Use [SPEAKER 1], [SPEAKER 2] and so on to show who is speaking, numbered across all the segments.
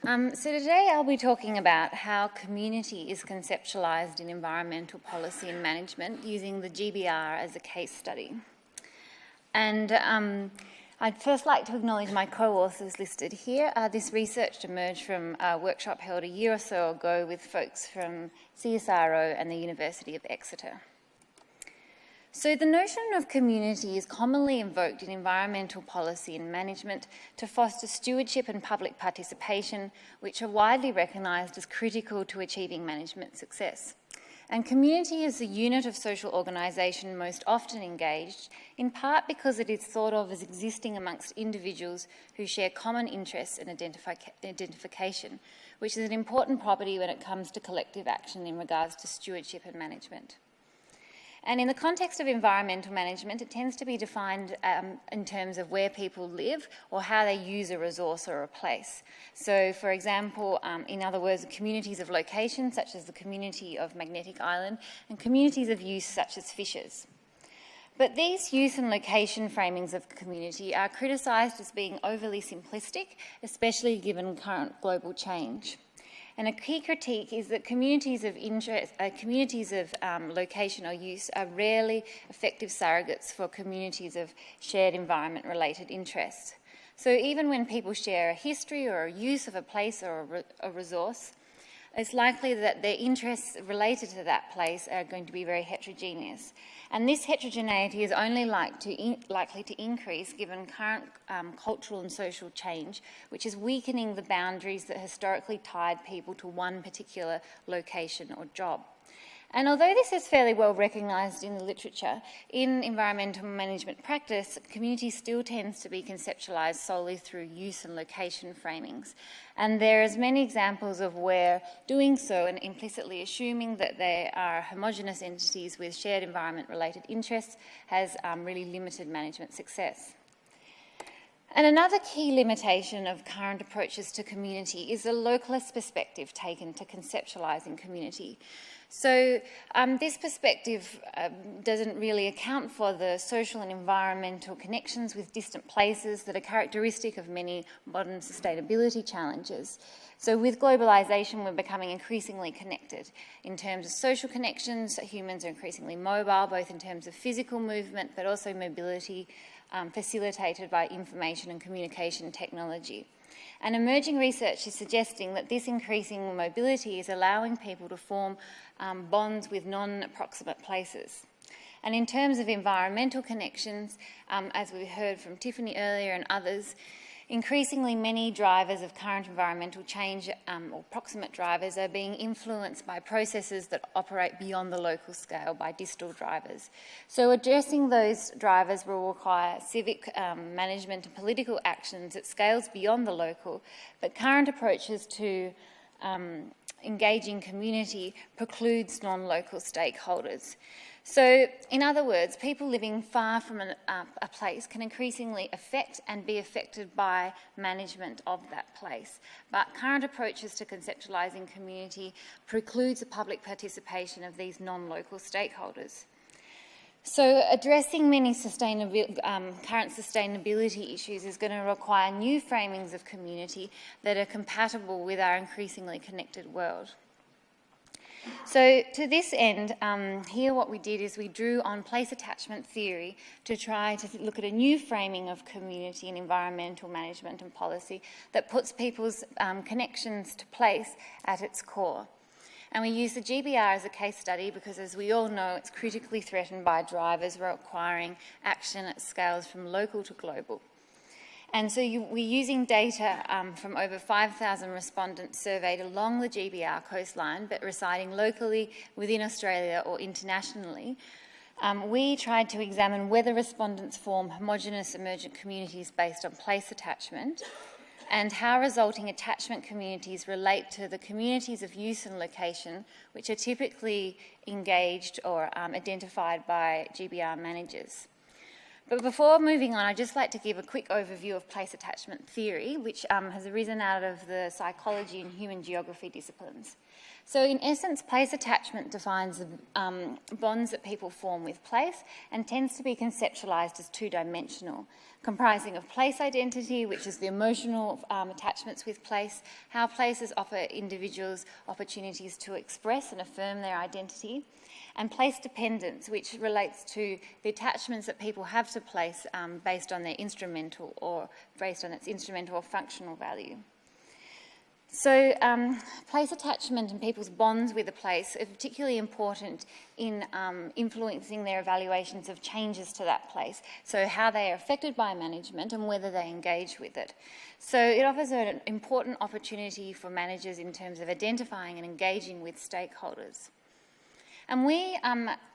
[SPEAKER 1] So today I'll be talking about how community is conceptualised in environmental policy and management using the GBR as a case study. And I'd first like to acknowledge my co-authors listed here. This research emerged from a workshop held a year or so ago with folks from CSIRO and the University of Exeter. So the notion of community is commonly invoked in environmental policy and management to foster stewardship and public participation, which are widely recognised as critical to achieving management success. And community is the unit of social organisation most often engaged, in part because it is thought of as existing amongst individuals who share common interests and identification, which is an important property when it comes to collective action in regards to stewardship and management. And in the context of environmental management, it tends to be defined in terms of where people live or how they use a resource or a place. So, for example, in other words, communities of location, such as the community of Magnetic Island, and communities of use, such as fishers. But these use and location framings of community are criticised as being overly simplistic, especially given current global change. And a key critique is that communities of interest, location or use are rarely effective surrogates for communities of shared environment-related interests. So even when people share a history or a use of a place or a resource, it's likely that their interests related to that place are going to be very heterogeneous. And this heterogeneity is only likely to increase given current cultural and social change, which is weakening the boundaries that historically tied people to one particular location or job. And although this is fairly well recognised in the literature, in environmental management practice, community still tends to be conceptualised solely through use and location framings. And there are many examples of where doing so and implicitly assuming that they are homogenous entities with shared environment-related interests has really limited management success. And another key limitation of current approaches to community is the localist perspective taken to conceptualising community. So this perspective doesn't really account for the social and environmental connections with distant places that are characteristic of many modern sustainability challenges. So with globalisation, we're becoming increasingly connected. In terms of social connections, humans are increasingly mobile, both in terms of physical movement, but also mobility facilitated by information and communication technology. And emerging research is suggesting that this increasing mobility is allowing people to form bonds with non-approximate places. And in terms of environmental connections, as we heard from Tiffany earlier and others, increasingly many drivers of current environmental change, or proximate drivers, are being influenced by processes that operate beyond the local scale, by distal drivers. So addressing those drivers will require civic management and political actions at scales beyond the local, but current approaches to engaging community precludes non-local stakeholders. So, in other words, people living far from a place can increasingly affect and be affected by management of that place. But current approaches to conceptualising community precludes the public participation of these non-local stakeholders. So addressing many current sustainability issues is going to require new framings of community that are compatible with our increasingly connected world. So to this end, here what we did is we drew on place attachment theory to try to look at a new framing of community and environmental management and policy that puts people's connections to place at its core. And we use the GBR as a case study because, as we all know, it's critically threatened by drivers requiring action at scales from local to global. And so we're using data from over 5,000 respondents surveyed along the GBR coastline, but residing locally within Australia or internationally. We tried to examine whether respondents form homogenous emergent communities based on place attachment, and how resulting attachment communities relate to the communities of use and location, which are typically engaged or identified by GBR managers. But before moving on, I'd just like to give a quick overview of place attachment theory, which has arisen out of the psychology and human geography disciplines. So in essence, place attachment defines the bonds that people form with place and tends to be conceptualised as two-dimensional, comprising of place identity, which is the emotional attachments with place, how places offer individuals opportunities to express and affirm their identity, and place dependence, which relates to the attachments that people have to place based on their instrumental or based on its instrumental or functional value. So place attachment and people's bonds with a place are particularly important in influencing their evaluations of changes to that place, so how they are affected by management and whether they engage with it. So it offers an important opportunity for managers in terms of identifying and engaging with stakeholders. And we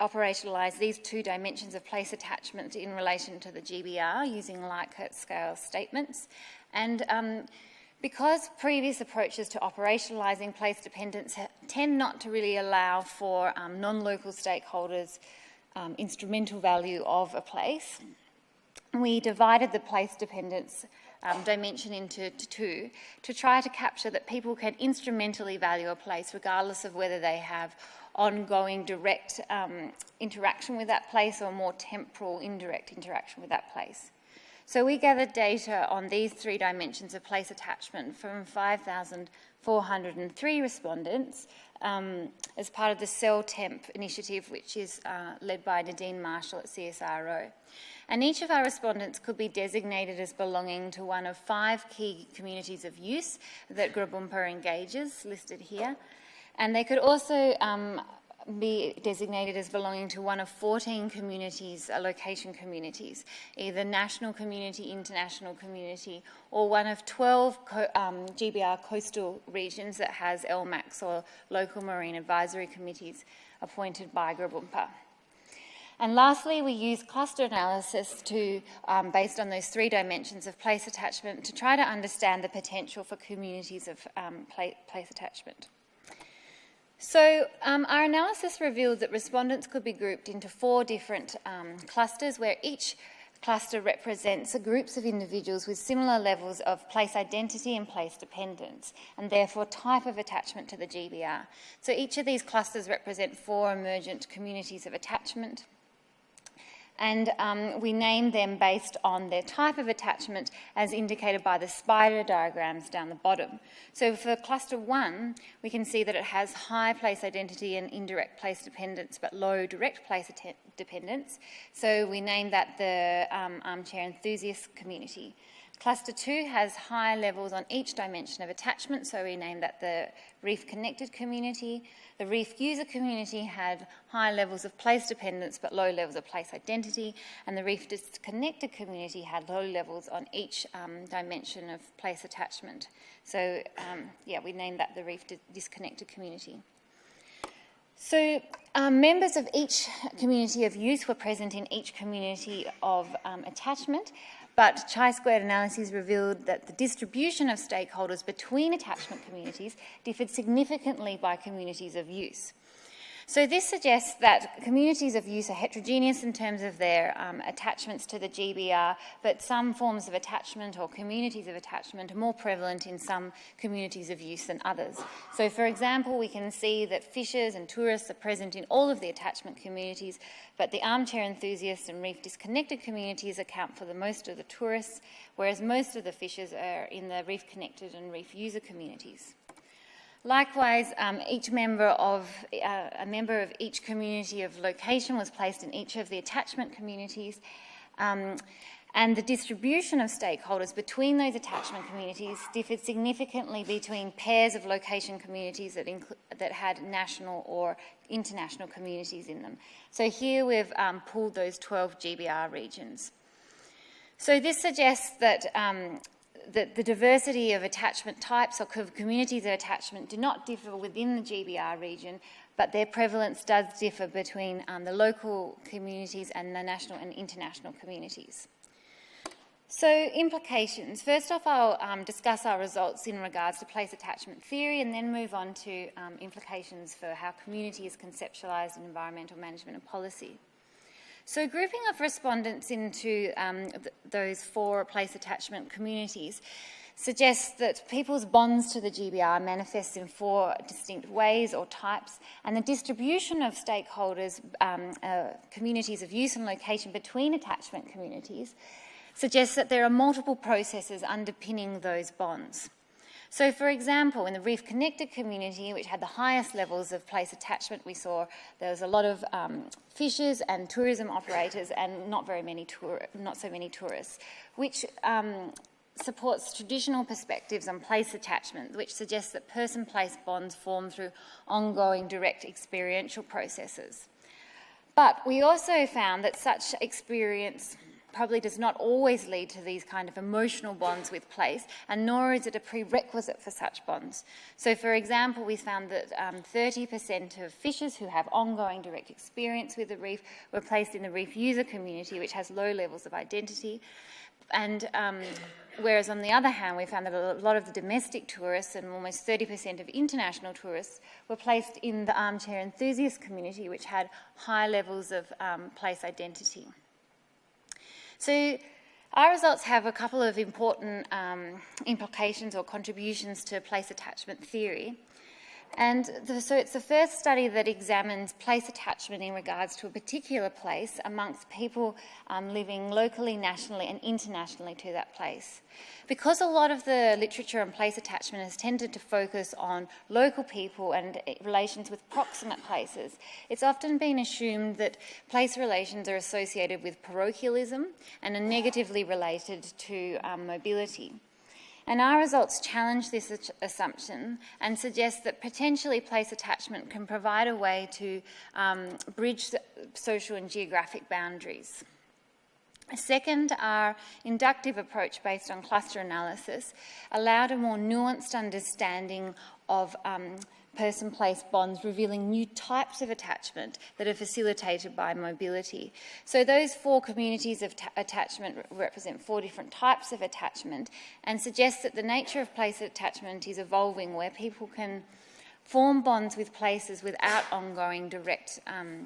[SPEAKER 1] operationalise these two dimensions of place attachment in relation to the GBR using Likert scale statements. And because previous approaches to operationalising place dependence tend not to really allow for non-local stakeholders' instrumental value of a place, we divided the place dependence dimension into two to try to capture that people can instrumentally value a place regardless of whether they have ongoing direct interaction with that place or more temporal indirect interaction with that place. So we gathered data on these three dimensions of place attachment from 5,403 respondents as part of the CellTemp initiative, which is led by Nadine Marshall at CSIRO. And each of our respondents could be designated as belonging to one of 5 key communities of use that Grabumpa engages, listed here. And they could also be designated as belonging to one of 14 communities, location communities, either national community, international community, or one of 12 GBR coastal regions that has LMACs or local marine advisory committees appointed by Grabumpa. And lastly, we use cluster analysis to, based on those 3 dimensions of place attachment, to try to understand the potential for communities of place attachment. So our analysis revealed that respondents could be grouped into 4 different clusters, where each cluster represents groups of individuals with similar levels of place identity and place dependence, and therefore type of attachment to the GBR. So each of these clusters represent 4 emergent communities of attachment. And we named them based on their type of attachment as indicated by the spider diagrams down the bottom. So for cluster 1, we can see that it has high place identity and indirect place dependence, but low direct place dependence. So we named that the armchair enthusiast community. Cluster 2 has high levels on each dimension of attachment, so we named that the Reef connected community. The Reef user community had high levels of place dependence but low levels of place identity, and the Reef disconnected community had low levels on each dimension of place attachment. So we named that the Reef disconnected community. So members of each community of use were present in each community of attachment, but chi-squared analyses revealed that the distribution of stakeholders between attachment communities differed significantly by communities of use. So this suggests that communities of use are heterogeneous in terms of their attachments to the GBR, but some forms of attachment or communities of attachment are more prevalent in some communities of use than others. So for example, we can see that fishers and tourists are present in all of the attachment communities, but the armchair enthusiasts and Reef disconnected communities account for the most of the tourists, whereas most of the fishers are in the Reef connected and Reef user communities. Likewise, a member of each community of location was placed in each of the attachment communities, and the distribution of stakeholders between those attachment communities differed significantly between pairs of location communities that had national or international communities in them. So here we've pulled those 12 GBR regions. So this suggests that the diversity of attachment types or communities of attachment do not differ within the GBR region, but their prevalence does differ between the local communities and the national and international communities. So implications. First off, I'll discuss our results in regards to place attachment theory and then move on to implications for how community is conceptualised in environmental management and policy. So grouping of respondents into those 4 place attachment communities, suggests that people's bonds to the GBR manifest in 4 distinct ways or types, and the distribution of stakeholders, communities of use and location between attachment communities suggests that there are multiple processes underpinning those bonds. So, for example, in the Reef connected community, which had the highest levels of place attachment, we saw there was a lot of fishers and tourism operators and not so many tourists, which supports traditional perspectives on place attachment, which suggests that person-place bonds form through ongoing direct experiential processes. But we also found that such experience probably does not always lead to these kind of emotional bonds with place, and nor is it a prerequisite for such bonds. So, for example, we found that 30% of fishers who have ongoing direct experience with the reef were placed in the reef user community, which has low levels of identity. And whereas on the other hand, we found that a lot of the domestic tourists and almost 30% of international tourists were placed in the armchair enthusiast community, which had high levels of place identity. So our results have a couple of important implications or contributions to place attachment theory. And so it's the first study that examines place attachment in regards to a particular place amongst people living locally, nationally and internationally to that place. Because a lot of the literature on place attachment has tended to focus on local people and relations with proximate places, it's often been assumed that place relations are associated with parochialism and are negatively related to mobility. And our results challenge this assumption and suggest that potentially place attachment can provide a way to bridge social and geographic boundaries. Second, our inductive approach based on cluster analysis allowed a more nuanced understanding of person-place bonds, revealing new types of attachment that are facilitated by mobility. So those 4 communities of attachment represent 4 different types of attachment and suggest that the nature of place attachment is evolving, where people can form bonds with places without ongoing direct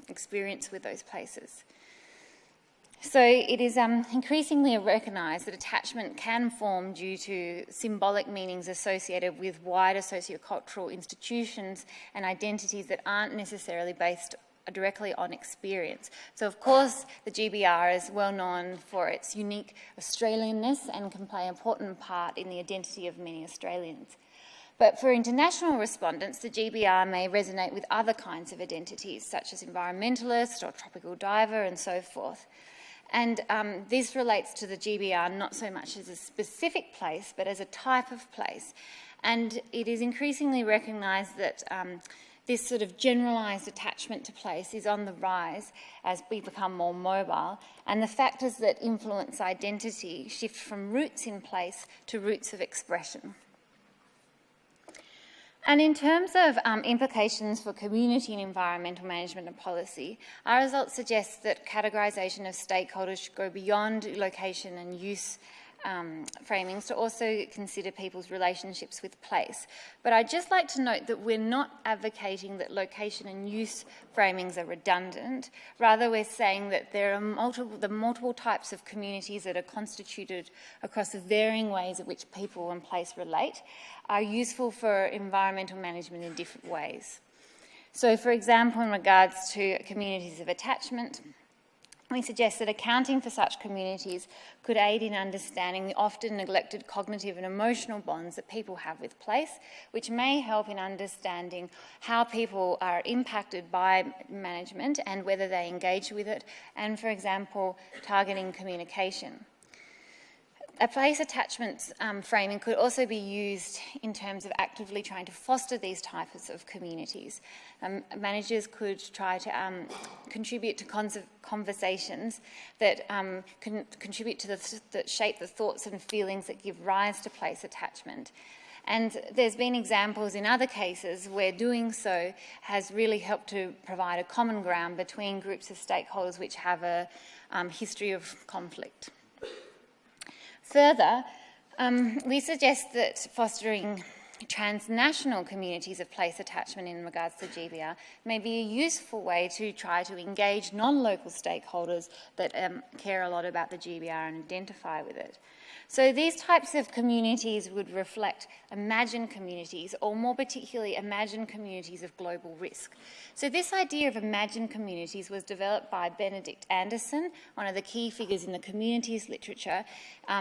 [SPEAKER 1] experience with those places. So it is increasingly recognised that attachment can form due to symbolic meanings associated with wider sociocultural institutions and identities that aren't necessarily based directly on experience. So, of course, the GBR is well known for its unique Australianness and can play an important part in the identity of many Australians. But for international respondents, the GBR may resonate with other kinds of identities, such as environmentalist or tropical diver and so forth. And this relates to the GBR not so much as a specific place, but as a type of place. And it is increasingly recognised that this sort of generalised attachment to place is on the rise as we become more mobile, and the factors that influence identity shift from roots in place to roots of expression. And in terms of implications for community and environmental management and policy, our results suggest that categorisation of stakeholders should go beyond location and use framings to also consider people's relationships with place. But I'd just like to note that we're not advocating that location and use framings are redundant. Rather, we're saying that there are multiple types of communities that are constituted across the varying ways in which people and place relate are useful for environmental management in different ways. So, for example, in regards to communities of attachment, we suggest that accounting for such communities could aid in understanding the often neglected cognitive and emotional bonds that people have with place, which may help in understanding how people are impacted by management and whether they engage with it, and, for example, targeting communication. A place attachment framing could also be used in terms of actively trying to foster these types of communities. Managers could try to contribute to conversations that can contribute to that shape the thoughts and feelings that give rise to place attachment. And there's been examples in other cases where doing so has really helped to provide a common ground between groups of stakeholders which have a history of conflict. Further, we suggest that fostering transnational communities of place attachment in regards to GBR may be a useful way to try to engage non-local stakeholders that care a lot about the GBR and identify with it. So these types of communities would reflect imagined communities, or more particularly imagined communities of global risk. So this idea of imagined communities was developed by Benedict Anderson, one of the key figures in the communities literature,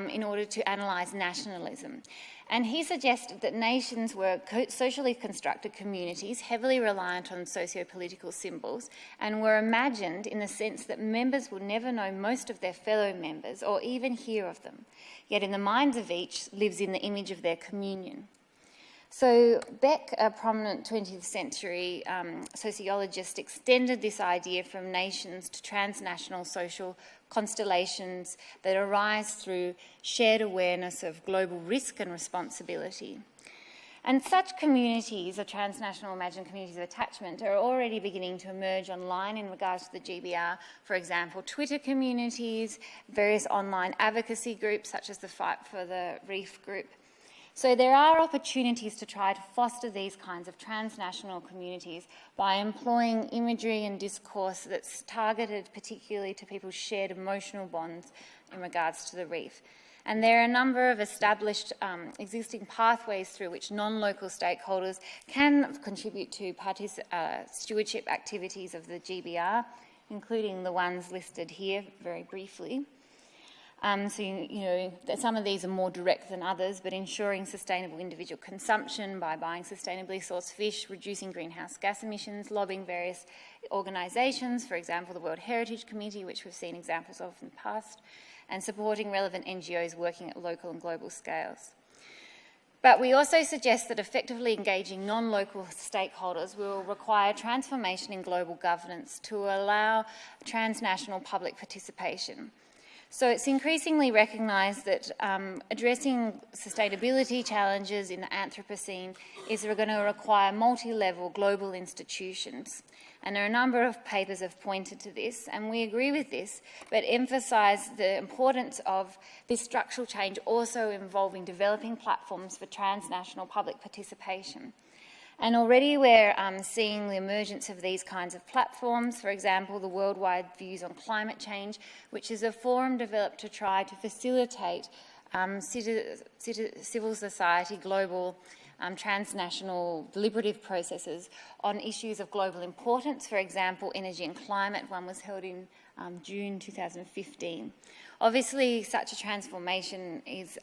[SPEAKER 1] in order to analyse nationalism. And he suggested that nations were socially constructed communities, heavily reliant on socio-political symbols, and were imagined in the sense that members would never know most of their fellow members or even hear of them. Yet in the minds of each lives in the image of their communion. So Beck, a prominent 20th century sociologist, extended this idea from nations to transnational social constellations that arise through shared awareness of global risk and responsibility. And such communities, or transnational imagined communities of attachment, are already beginning to emerge online in regards to the GBR. For example, Twitter communities, various online advocacy groups such as the Fight for the Reef group. So there are opportunities to try to foster these kinds of transnational communities by employing imagery and discourse that's targeted particularly to people's shared emotional bonds in regards to the reef. And there are a number of established existing pathways through which non-local stakeholders can contribute to stewardship activities of the GBR, including the ones listed here very briefly. Some of these are more direct than others, but ensuring sustainable individual consumption by buying sustainably sourced fish, reducing greenhouse gas emissions, lobbying various organisations, for example, the World Heritage Committee, which we've seen examples of in the past, and supporting relevant NGOs working at local and global scales. But we also suggest that effectively engaging non-local stakeholders will require transformation in global governance to allow transnational public participation. So it's increasingly recognised that addressing sustainability challenges in the Anthropocene is going to require multi-level global institutions. And there are a number of papers have pointed to this, and we agree with this, but emphasise the importance of this structural change also involving developing platforms for transnational public participation. And already we're seeing the emergence of these kinds of platforms, for example, the Worldwide Views on Climate Change, which is a forum developed to try to facilitate civil society, global, transnational deliberative processes on issues of global importance, for example, energy and climate. One was held in June 2015. Obviously, such a transformation is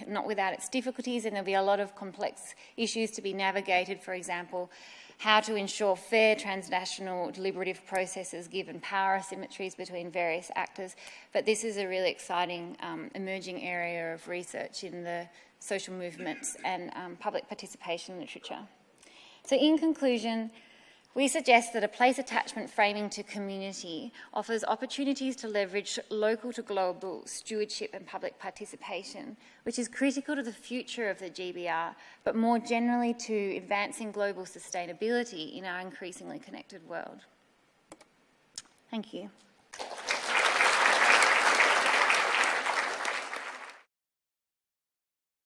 [SPEAKER 1] not without its difficulties, and there'll be a lot of complex issues to be navigated. For example, how to ensure fair transnational deliberative processes given power asymmetries between various actors. But this is a really exciting emerging area of research in the social movements and public participation literature. So in conclusion, we suggest that a place attachment framing to community offers opportunities to leverage local to global stewardship and public participation, which is critical to the future of the GBR, but more generally to advancing global sustainability in our increasingly connected world. Thank you.